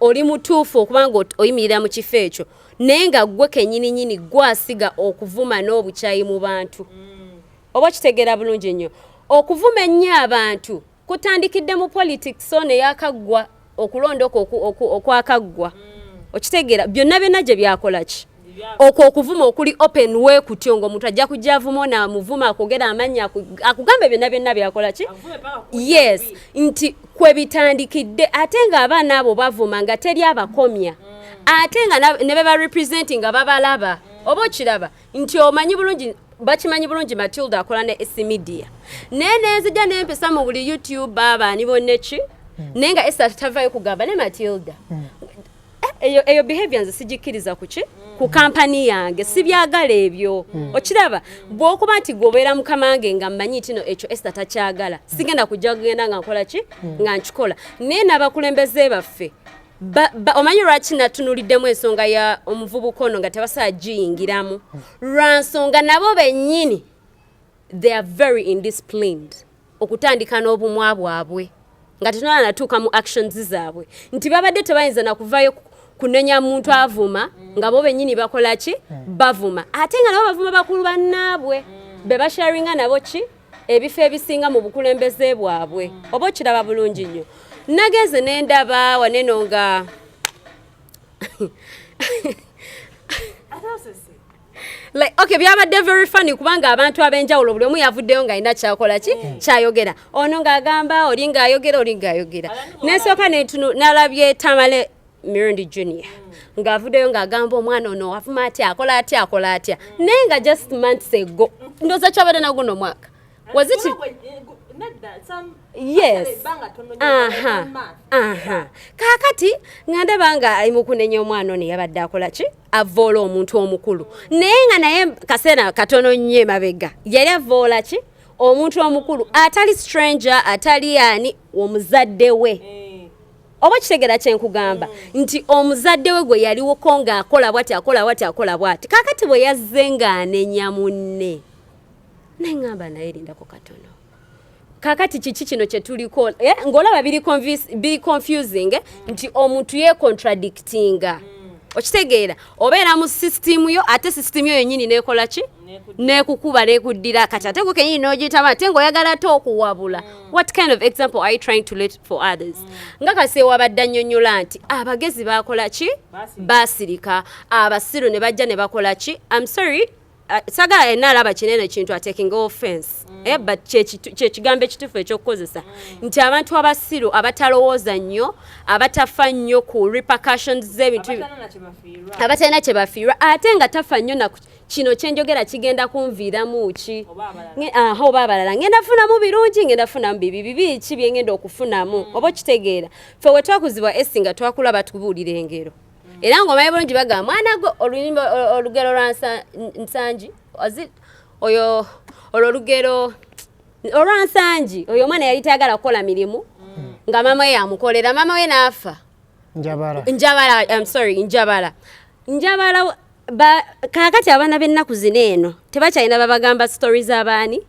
oli mutuufu okubanga oyimirira mu kifo ekyo. Naye nga ggwe kennyini gwasiga okuvuma n'obukyayi mu bantu. Oba kitegeera bulungi nnyo. Okuvuma ennyo abantu kutandikidde mu politics so ne yakaggwa okulonda okwakaggwa. Okitegeera byonna gye byakola ki? Okuvuma okuli open way kutyo ng'omuntu ajja kujja avuma n'amuvuma akogera amanya akugambe byonna byakola ki? Yes, nti kwe bitandikidde ate ng'abaana abo bavuma nga teri abakomya. Ate nga ne beba representing nga babalaba. Oba okiraba nti omanyi bulungi bakimanyi bulungi Matilda akola ne media. Nenzija n'empesa mu buli YouTube abaani bonna ki? Naye nga Esther tavayo kugamba ne Matilda. Eyo behavior nze sigikkiriza kuki? Ku kampani yange sibyagala ebyo. Okiraba bw'okuba nti gobeera mukamange nga mmanyi nti no ekyo Esther takyagala. Sigenda kujja kugenda nga nkola ki? Nga nkikola. Naye n'abakulembeze baffe omanyi lwaki natunuliddemu ensonga ya omuvubuka ono nga tebasaa giyingiramu. Lwa nsonga nabo bennyini they are very indisciplined okutandika n'obumwa bwabwe nga tetunala natuuka mu actions zaabwe nti babadde tebayinza nakuvaayo kunenya muntu avuma nga bo bennyini bakola ki? Bavuma ate nga nabo bavuma bakulu bannaabwe be basharinga nabo ki? Ebifo ebisinga mu bukulembeze bwabwe. Oba okiraba bulungi nnyo. Nageze n'endaba waneno nga like okay byabadde very funny kubanga abantu abenjawulo buli omu yavuddeyo nga alina kyakola ki? Kyayogera. Ono ng'agamba oli ng'ayogera. N'esooka nalabye Tamale Mirundi Junior ng'avuddeyo ng'agamba omwana ono afuma atya akola atya naye nga just months ago ndowooza kyabadde naguno mwaka was it yes kakati ngandaba nga ali mu kunenya omwana ono yabadde akola ki? Avoola omuntu omukulu naye nga naye kaseera katono nnyo emabega yali avoola ki? Omuntu omukulu atali stranger atali ani omuzadde we. Oba kitegera kyenkugamba nti omuzadde we gwe yaliwoko ng'akola bwati kakati bwe yazze ng'anenya munne naye ngamba naye lindako katono kakati kiki kino kye tuliko ng'olaba biri confusing nti omuntu contradictinga. Okitegeera obeera mu system yo ate system yo yennyini neekola ki? Neekukuba neekuddira kati ate gwe kennyini n'ogiyitaba ate ng'oyagala ate okuwabula. What kind of example are you trying to let for others? Nga Kasee wabadde annyonnyola nti abagezi baakola ki? Baasirika abasiru ne bajja ne bakola ki? I'm sorry sagala yenna alaba kinene kintu taking offense but kyekigambo ekituufu ekyokukozesa nti abantu abasiru abatalowooza nnyo abatafa nnyo ku repercussions z'ebintu abatalina kye bafiirwa ate nga tafa nnyo na kino kyenjogera kigenda kunviiramu ki oba abalala ngenda funamu birungi ngenda funamu bibi ki byengenda okufunamu oba okitegeera ffe we twakuzibwa esi nga twakulaba tubuulira engero era ng'omanyi bulungi bagamba mwana gwo olugero lwa Nsangi oyo olugero olwa Nsangi oyo omwana yali tayagala kukola mirimu nga mama we yamukolera mama we n'afa. Njabala kakati abaana b'ennaku zino eno tebakyalina babagamba stories z'abaani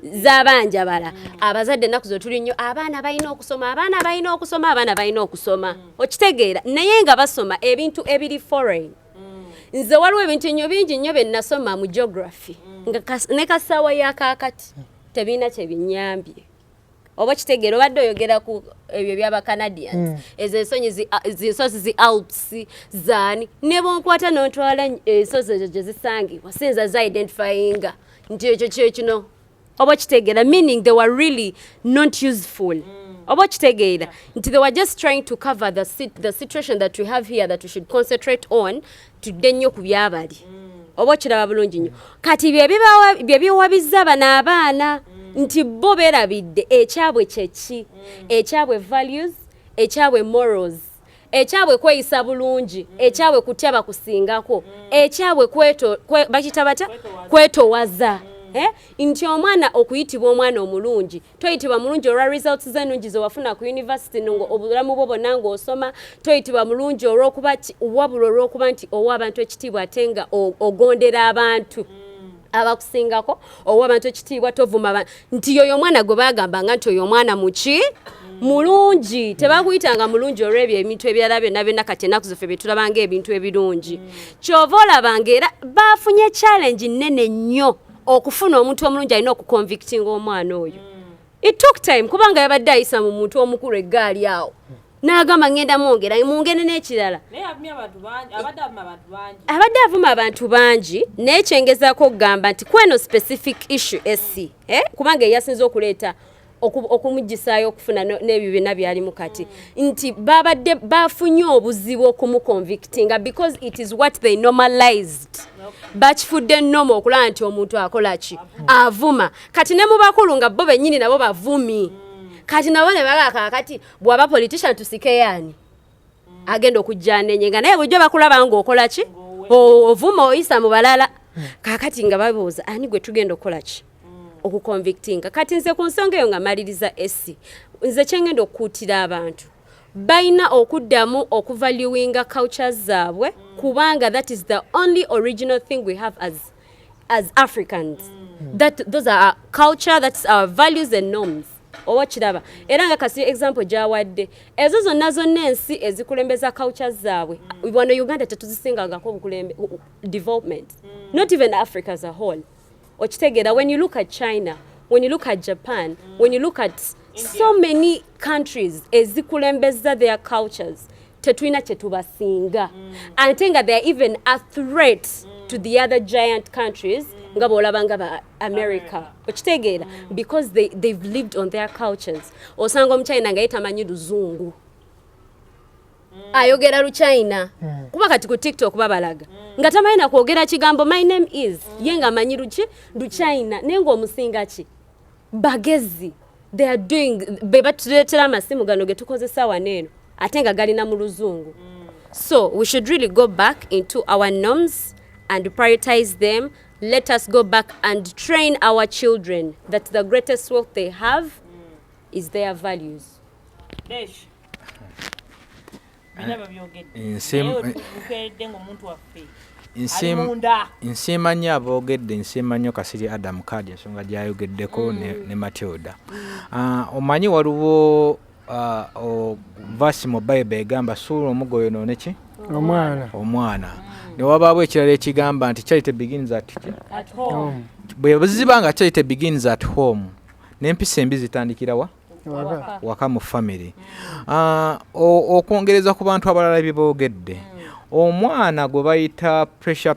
z'abanjabala abazadde ennaku zo tuli nnyo abaana balina okusoma okitegeera naye nga basoma ebintu ebiri foreign. Nze waliwo ebintu nnyo bingi nnyo bye nasoma mu geography ne kasaawa ya kaakati tebiina kye binnyambye. Oba kitegeera obadde oyogera ku ebyo by'Abacanadians ezo ensozi zi Alps zaani ne bonkwata n'ontwala ensozi ezo gye zisangibwa sinza za identifyinga nti ekyo kyekino. Oba kitegeera meaning they were really not useful. Oba kitegeera nti they were just trying to cover the situation that we have here that we should concentrate on tudde nnyo ku byabali. Oba kiraba bulungi nnyo kati bye biwabizza bano abaana nti bo beerabidde ekyabwe kyeki ekyabwe values ekyabwe morals ekyabwe kweyisa bulungi ekyabwe kutya bakusingako ekyabwe bakita bata kwetowaza nti omwana okuyitibwa omwana omulungi toyitibwa mulungi olwa results z'ennungi ze wafuna ku university obulamu bwo bonna ng'osoma toyitibwa mulungi wabula olw'okuba nti owa abantu ekitiibwa ate nga ogondera abantu abakusingako owa abantu ekitiibwa tovuma nti yoyo omwana gwe bagambanga nti oyo omwana muki mulungi tebakuyitanga mulungi olw'ebyo ebintu ebirala byonna byonna kati ennaku zaffe byetulabanga ebintu ebirungi kyova olabanga era bafunye challenge nnene nnyo okufuna omuntu omulungi alina okuconvictinga omwana oyo it took time kubanga yabadde ayisa mu muntu omukulu eggaali awo n'agamba ngenda mungene n'ekirala abadde avuma abantu bangi naye kyengezaako okugamba nti kweno specific issue esi kubanga eyasinze okuleeta okumuggisaayo okufuna n'ebyo byonna byalimu kati nti babadde bafunye obuzibu okumuconvictinga because it is what they normalized bakifudde nnomo okulaba nti omuntu akola ki avuma kati ne mu bakulu nga bo bennyini nabo bavumi kati nabo ne bagaka kati bw'aba politician tusike yaani agenda okujja nenyenga naye bujjo bakulaba ng'okola ki ovuma oyisa mu balala kakati nga babuuza ani gwe tugenda okukola ki okuconvictinga kati nze ku nsonga eyo nga maliriza esi nze kyengenda okukuutira abantu balina okuddamu okuvaluinga cultures zaabwe kubanga that is the only original thing we have as Africans those are our culture, that's our values and norms oba kiraba era nga kasi example gyawadde ezo zonna ensi ezikulembeza cultures zaabwe wano Uganda tetuzisingangako obukulembe development not even Africa as a whole okitegeera when you look at China, when you look at Japan, when you look at so many countries ezikulembeza their cultures tetulina kyetubasinga ate nga they are even a threat to the other giant countries nga bolabanga ba America okitegeera because they've lived on their cultures osanga omuchina nga yetamanyi luzungu ayogera Luchina kuba kati ku TikTok babalaga nga tamanyi na kwogera kigambo my name is yenga amanyi Luchina nengo omusinga ki bagezi they are doing beba tuletera amasimu gano getukozesa waneno ate nga galina mu luzungu so we should really go back into our norms and prioritize them. Let us go back and train our children that the greatest wealth they have is their values. Nsimanyi aboogedde nsimanyi Kasiri Adam Kadi ensonga gyayogeddeko ne Matilda. Omanyi waliwo vasi mu Bible egamba suula omugo yonoone ki? Omwana. Ne wabaawo ekirala ekigamba nti charity begins at home. Bwe buziba nga charity begins at home n'empisa embi zitandikira wa? Waka mu family. Okwongereza ku bantu abalala beboogedde. Omwana gwe bayita pressure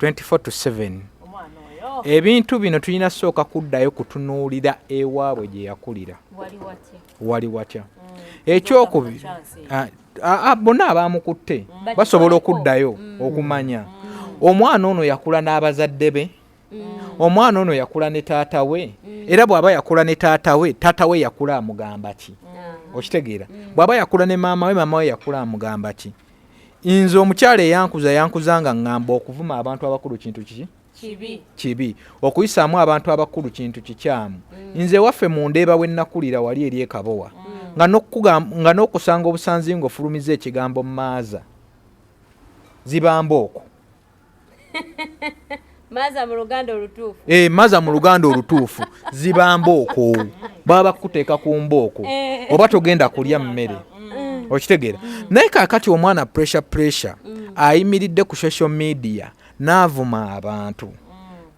24/7 ebintu bino tulina sooka kuddayo kutunuulira ewaabwe gye yakulira wali watya ekyokubiri bonna abaamukutte basobola okuddayo okumanya omwana ono yakula n'abazadde be omwana ono yakula ne taata we era bw'aba yakula ne taata we yakula amugamba ki okitegeera bw'aba yakula ne maama we yakula amugamba ki nze omukyala eyankuza nga ngamba okuvuma abantu abakulu kintu kibi okuyisaamu abantu abakulu kintu kikyamu nze waffe mu Ndeeba we nakulira wali eri ekabowa nga n'okusanga obusanzi ng'ofulumiza ekigambo maaza zibamba okwo maaza mu Luganda olutuufu zibamba okwo baba bakuteeka ku mbooko oba togenda kulya mmere okitegeera naye kaakati omwana pressure ayimiridde ku social media n'avuma abantu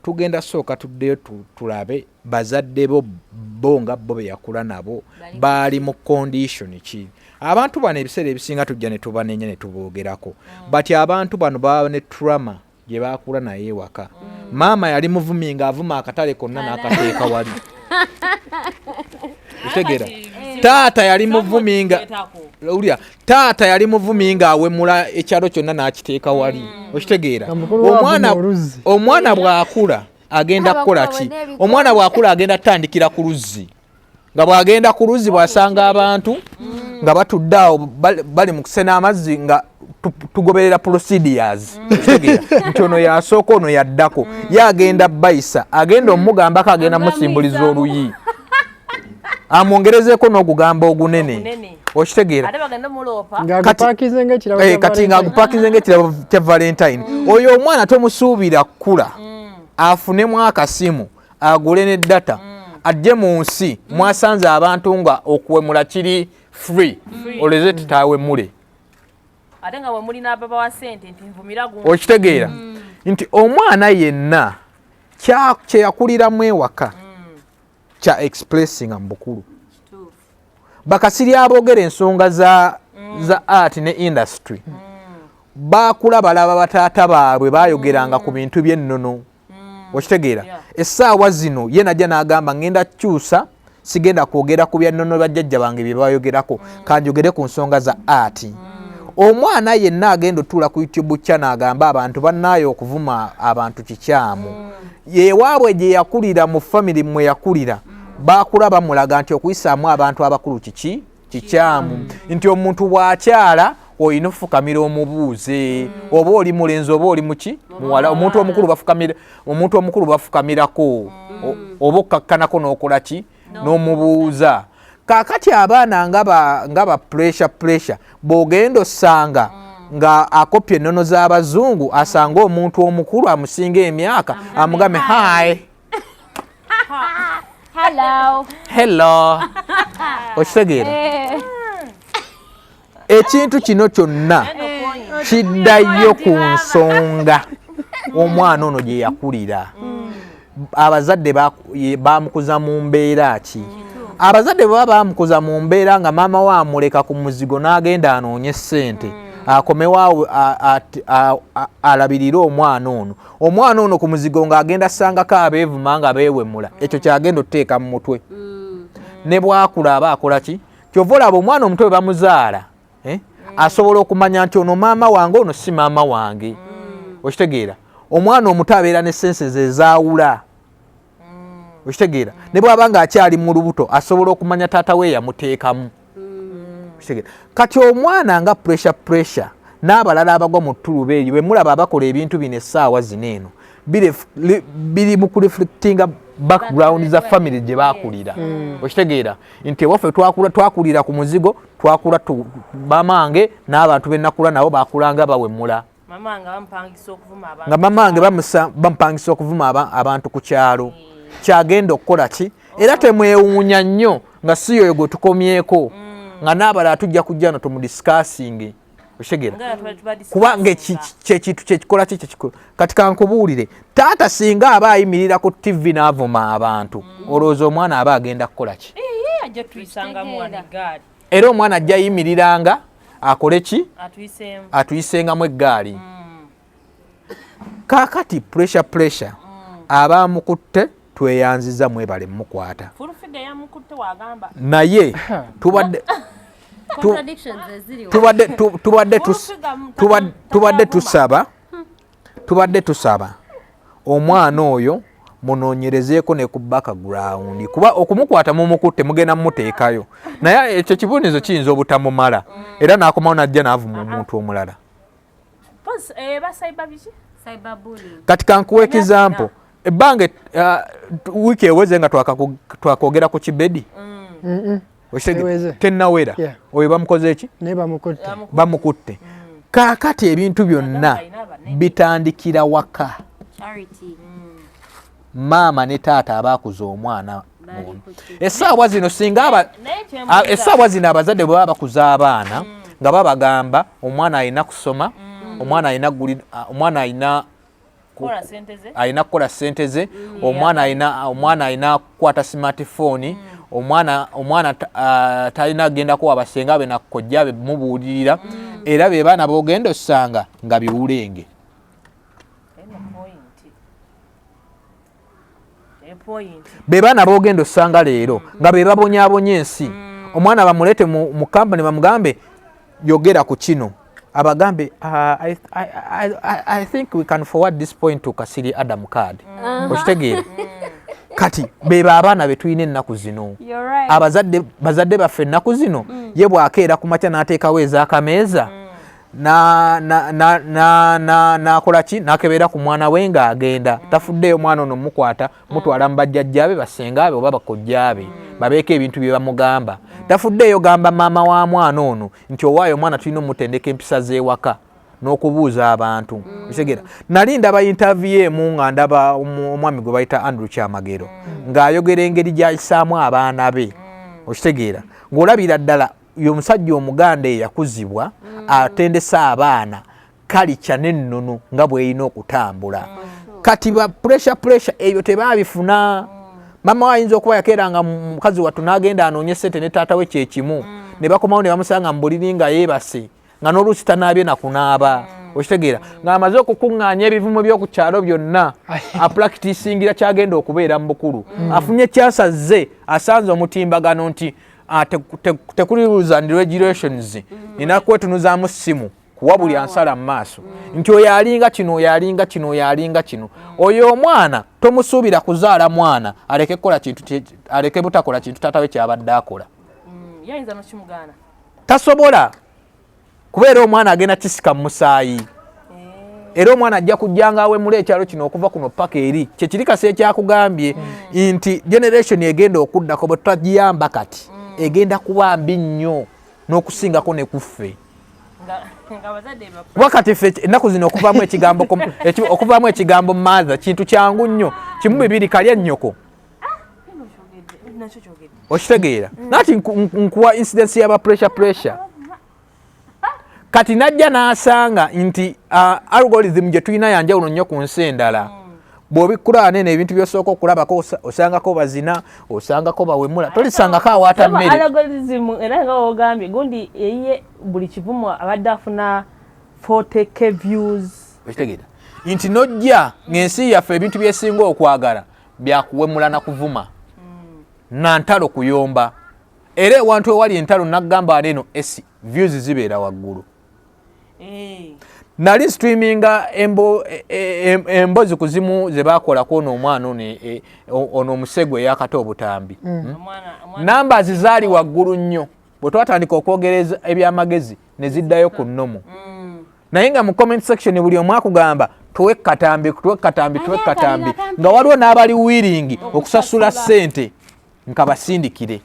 tugenda sooka tuddeyo tulabe bazadde bo nga bo be yakula nabo baali mu condition ki abantu bano ebiseera ebisinga tujja ne tubanenya ne tuboogerako bati abantu bano baba ne trauma gye baakula naye ewaka maama yali muvumi nga avuma akatale konna n'akateeka wali otegeera taata yali muvumi nga awemula ekyalo kyonna n'akiteeka wali okitegeera omwana bw'akula agenda kukola ki omwana bw'akula agenda tutandikira ku luzzi nga bw'agenda ku luzzi bw'asanga abantu nga batudde awo bali mu kusena amazzi nga tugoberera procedures nti ono yasooka ono yaddako ye agenda bayisa agenda omugambako agenda musimbuliza oluyi amwongerezeeko n'ogugamba ogunene okitegeera kati ng'agupakize ng'ekirabo kya valentine oyo omwana tomusuubira kukula afunemu akasimu agule ne data ajje mu nsi mwasanze abantu nga okuwemula kiri free oleze tutawemule ate nga wemulina ababa wa sente nti nvumira okitegeera nti omwana yenna kyeyakuliramu ewaka kya expressing mbukulu bakasiri aboogera ensonga za art ne industry bakula balaba bataata baabwe bayogeranga ku bintu by'ennono okitegeera essaawa zino ye najja n'agamba ngenda kukyusa sigenda kwogera ku byannono bajjajja bange bye bayogerako kanjogere ku nsonga za art omwana yenna agenda otuula ku YouTube channel agamba abantu bannaayo okuvuma abantu kikyamu yewaabwe gye yakulira mu family mwe yakulira bakula bamulaga nti okuyisaamu abantu abakulu kikyamu nti omuntu bw'akyala oyina okufukamira omubuuze oba oli mulenzi oba oli muki muwala omuntu omukulu bafukamirako oba okkakkanako n'okola ki n'omubuuza kaakati abaana nga ba pressure bw'ogenda osanga nga akopya ennono z'abazungu asanga omuntu omukulu amusinga emyaka amugambe hi hello okitegeera ekintu kino kyonna kiddayo ku nsonga omwana ono gye yakulira abazadde bamukuza mu mbeera ki abazadde baba bamukuza mu mbeera nga maama we amuleka ku muzigo n'agenda anoonye ssente akomewo alabirire omwana ono ku muzigo ng'agenda sangako abeevuma nga beewemula ekyo kyagenda otuteeka mu mutwe ne bwakula aba akola ki kyova olaba omwana omuto we bamuzaala asobola okumanya nti ono maama wange ono si maama wange okitegeera omwana omuto abeera ne sense ze zaawula okitegeera ne bw'aba ng'akyali mu lubuto asobola okumanya taata we yamuteekamu okitegeera kati omwana nga pressure n'abalala abagwa mu ttuluba eryo bwe mulaba abakola ebintu bino essaawa zino eno biri mu kureflectinga background za family gye bakulira okitegeera nti ewaffe twakulira ku muzigo twakula bamange n'abantu benakula nabo bakulanga bawemula nga mamange bamupangisa okuvuma abantu ku kyalo kyagenda okukola ki era temwewuunya nnyo nga si yoyo gwe tukomyeko nga n'abalala tujja kujja no tumudisikasinge okitegeera kubanga kyekintu kyekikola ki kyekikola kati kankubuulire taata singa aba ayimirira ku TV n'avuma abantu olowooza omwana aba agenda kukola ki era omwana ajja ayimiriranga akole ki atuyisengamu eggaali kaakati pressure abamukutte tweyanziza mwebale mukwata naye tubadde tusaba omwana oyo munoonyerezeeko ne ku background kuba okumukwata mumukutte mugenda mumuteekayo naye ekyo kibunizo kiyinza obutamumala era n'akomawo najja n'avuma omuntu omulala kati kankuwa ekizampo ebbanga wiiki eweze nga twakwogera ku kibedi tennawera oyo bamukoze eki bamukutte kaakati ebintu byonna bitandikira waka maama ne taata abakuza omwana essaawa zino singa essaawa zino abazadde bwe baba bakuza abaana nga babagamba omwana alina kusoma omwana alina kukola ssente ze omwana alina kukwata smartphone omwana talina agendako abasenga be nakojja be mubuulirira era be baana b'ogenda osanga nga biwulenge be baana b'ogenda osanga leero nga be babonyaabonya ensi omwana bamulete mu kampani bamugambe yogera ku kino abagambe I think we can forward this point to Kasiri Adam Card okitegeera kati beba abaana betuyina ennaku zino bazadde baffe ennaku zino ye bwakeera ku makya n'ateekawo ez'akameeza nakola ki nakebera ku mwana we ng'agenda tafuddeyo mwana ono mukwata mutwala mu bajjajjaabe basengaabe oba bakojjaabe babeeko ebintu bye bamugamba tafuddeyo gamba maama wa mwana ono nti owaayo omwana tulina omutendeka empisa z'ewaka n'okubuuza abantu okitegera nali ndaba interview emu nga ndaba omwami gwe bayita Andrew Kyamagero ng'ayogera engeri gy'ayisaamu abaana be okitegeera ng'olabira ddala y'omusajja Omuganda eyakuzibwa atendesa abaana kalica n'ennono nga bw'erina okutambula kati ba pressure ebyo tebaabifuna mama ayinza okuba yakeeranga mukazi wattu n'agenda anoonye ssente ne taata we kyekimu ne bakomawo ne bamusanga mu buliri nga yeebase nga n'oluusi tanaabye nakunaaba okitegeera ng'amaze okukuŋŋaanya ebivumo by'oku kyalo byonna apulakitisingira kyagenda okubeera mu bukulu afunye kyasazze asanze omutimbagano nti tekuli rules and regulations nina kwetunuzaamu ssimu kuwa buli ansala mu maaso nti oyo alinga kino oyo alinga kino oyo alinga kino oyo omwana tomusuubira kuzaala mwana aleke butakola kintu taatawe kyabadde akola tasobola kubeera omwana agenda kisika mu musaayi era omwana ajja kujjanga awemula ekyalo kino okuva kuno paka eri kyekiri kase ekyakugambye nti generation egenda okuddako bwe tutagiyamba kati egenda kuba mbi nnyo n'okusingako ne kuffe wakati ffe ennaku zino okuvaamu ekigambo mother kintu kyangu nnyo kimu bibiri kalya nnyoko okitegeera nati nkuwa incidence y'aba pressure kati najja n'asanga nti algorithm gye tulina yanjawulo nnyo ku nsi endala bw'obikkula nene ebintu by'osooka okulabako osangako bazina osangako bawemula tolisangako awaata mmere algorithm era nga ogambye gundi eyiye buli kivumu abadde afuna 40k views okitegeera nti nojja ng'ensi yaffe ebintu byesinga okwagala byakuwemula na kuvuma na ntalo kuyomba era ewantu ewali entalo nagamba neno esi views zibeera waggulu nali streaminga embozi kuzimu ze bakolako n'omwana ono omusego eyakata obutambi numbers zaali waggulu nnyo bwe twatandika okwogereza ebyamagezi ne ziddayo ku nnomo naye nga mu comment section buli omu akugamba tuwe katambi nga waliwo n'abali willing okusasula ssente nka basindikire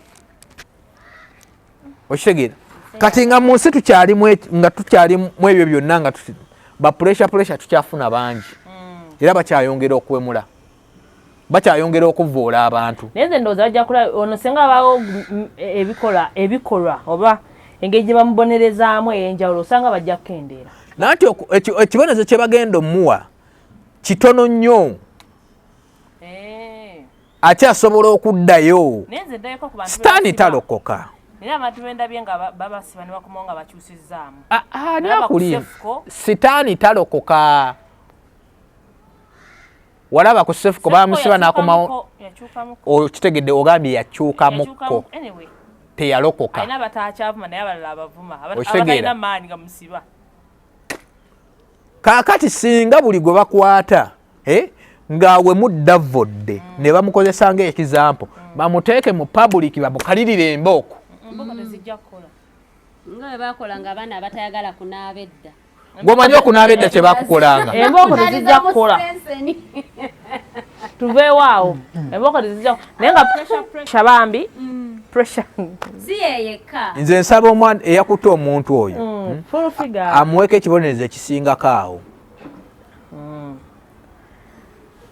okitegeera kati nga mu nsi tukyalimu ebyo byonna nga ba pressure tukyafuna bangi era bakyayongera okuwemula bakyayongera okuvoola abantu naye nze ndowooza bajja kula ono senga abaawo ebikolwa oba engeri gye bamubonerezaamu ey'enjawulo osanga bajja kukendeera nanti ekibonezo kye bagenda omuwa kitono nnyo akyasobola okuddayo sitaani talokoka era abantu bendabye nga babasiba ne bakomawo nga bakyusizzaamu nakuli sitaani talokoka walaba ku sefuko bamusiba nakomawo okitegedde ogambye yakyukamukko teyalokoka alina bataakyavuma naye abalala abavuma abalina maanyi nga musiba kaakati singa buli gwe bakwata ngaawe muddavodde ne bamukozesa ng'ekizampo bamuteeke mu public bamukalirire embooko nga bakolanga abaana abatayagala kunaaba edda ng'omanyi okunaaba edda kye bakukolanga embooko tezijja kukola tuveewaawo embooko tezijja naye nga pressure bambi pressure si yeyekka nze nsaba omwana eyakutte omuntu oyo amuweeko ekibonerezo ekisingako awo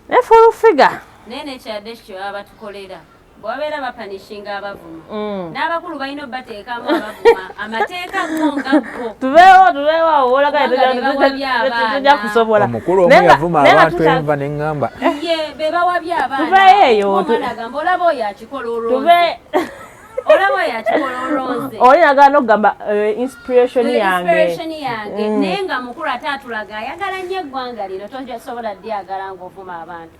ne full figure nene kyadde kyo abatukolera bwabeera bapanishinga abavuma n'abakulu balina obbateekamu abavuma amateeka gonga go tubeewo olagajja kusobola omukulu omu yavuma abantu enva neŋŋamba ye be bawabya abaana tubeeyo omwana agamba olaba oyo akikola olonze olaba oyo akikola olonze oli nagala okugamba inspiration yange naye nga mukulu ate atulaga ayagala nnyo eggwanga lino tosobola ddi agala ng'ovuma abantu